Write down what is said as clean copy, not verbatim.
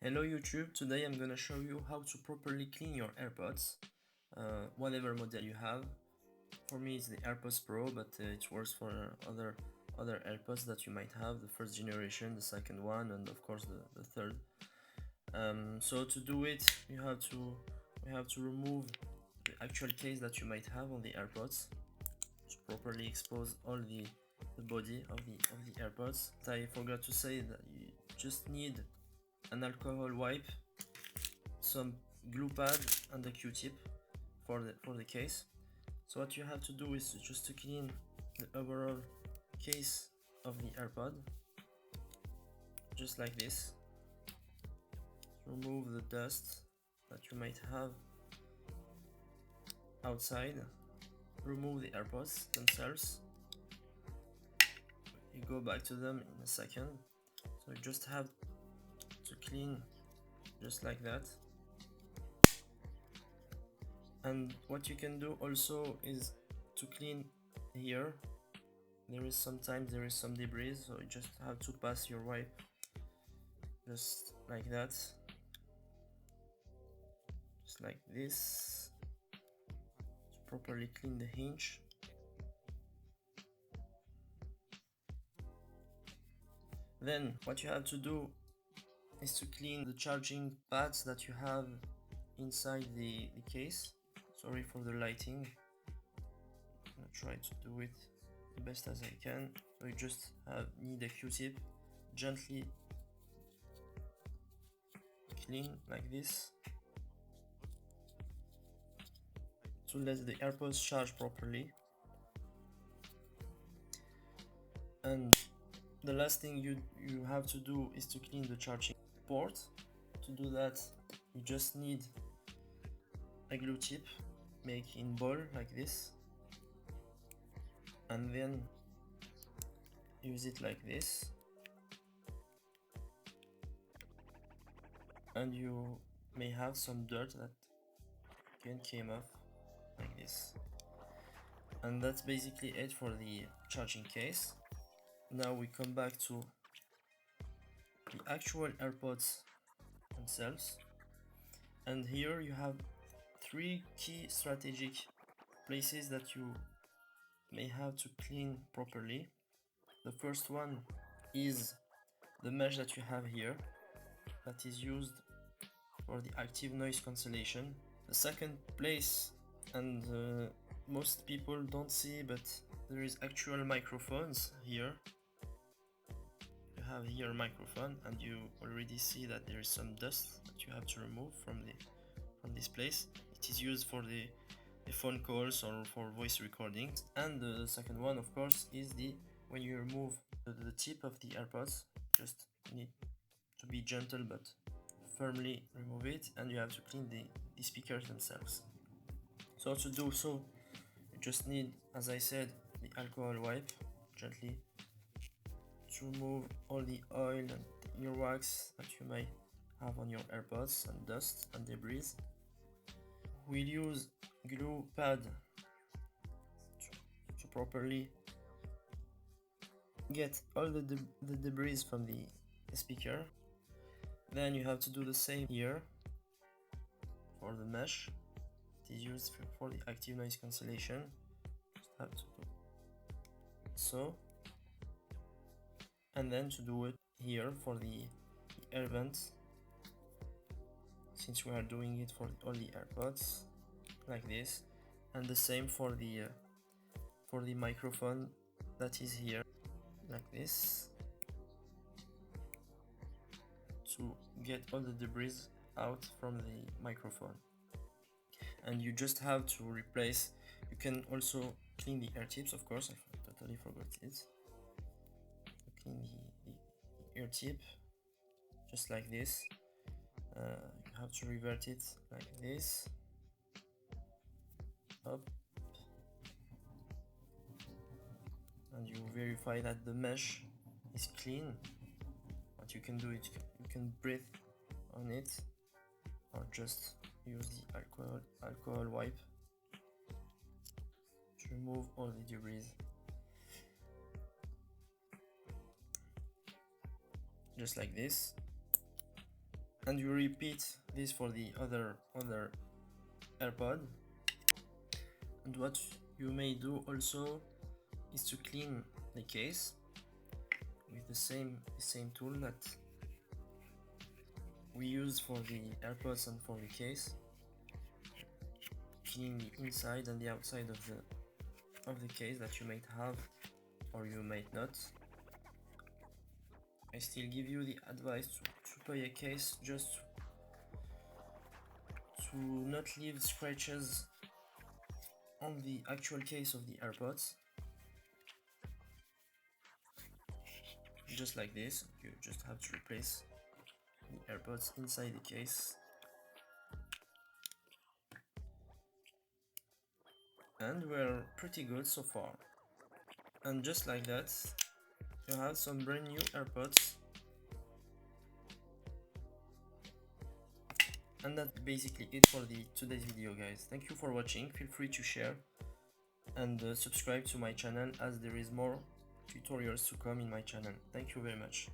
Hello YouTube, today I'm gonna show you how to properly clean your AirPods, whatever model you have. For me it's the AirPods Pro, but it works for other AirPods that you might have, the first generation, the second one, and of course the third. So to do it, we have to remove the actual case that you might have on the AirPods to properly expose all the body of the AirPods. I forgot to say that you just need an alcohol wipe, some glue pad, and a Q-tip for the case. So what you have to do is just to clean the overall case of the AirPod, just like this. Remove the dust that you might have outside. Remove the AirPods themselves. You go back to them in a second. So you just have to clean just like that. And what you can do also is to clean here. There is some debris, so you just have to pass your wipe just like that, just like this, to properly clean the hinge. Then what you have to do is to clean the charging pads that you have inside the case. Sorry for the lighting, I'm gonna try to do it the best as I can. So you just need a Q-tip, gently clean like this to let the AirPods charge properly. And the last thing you have to do is to clean the charging port. To do that, you just need a glue tip, make in ball like this, and then use it like this, and you may have some dirt that again came off like this. And that's basically it for the charging case. Now we come back to the actual AirPods themselves, and here you have three key strategic places that you may have to clean properly. The first one is the mesh that you have here, that is used for the active noise cancellation. The second place, and most people don't see, but there is actual microphones here. You have here a microphone, and you already see that there is some dust that you have to remove from this place. It is used for the phone calls or for voice recordings. And the second one, of course, is when you remove the tip of the AirPods, just need to be gentle but firmly remove it, and you have to clean the speakers themselves. So to do so, you just need, as I said, the alcohol wipe, gently to remove all the oil and earwax that you may have on your AirPods, and dust and debris. We'll use glue pad to properly get all the debris from the speaker. Then you have to do the same here for the mesh. It is used for the active noise cancellation. Just have to do so, and then to do it here for the air vents, since we are doing it for all the AirPods, like this. And the same for the microphone that is here, like this, to get all the debris out from the microphone. And you just have to replace, you can also clean the ear tips, of course, I totally forgot it. Clean the ear tip just like this. You have to revert it like this, up, and you verify that the mesh is clean. What you can do is you can breathe on it, or just use the alcohol wipe to remove all the debris, just like this. and you repeat this for the other AirPod. And what you may do also is to clean the case with the same tool that we use for the AirPods and for the case. Clean the inside and the outside of the case that you might have or you might not. I still give you the advice to buy a case just to not leave scratches on the actual case of the AirPods. Just like this, you just have to replace the AirPods inside the case. And we're pretty good so far. And just like that, you have some brand new AirPods. And that's basically it for today's video, guys. Thank you for watching. Feel free to share and subscribe to my channel, as there is more tutorials to come in my channel. Thank you very much.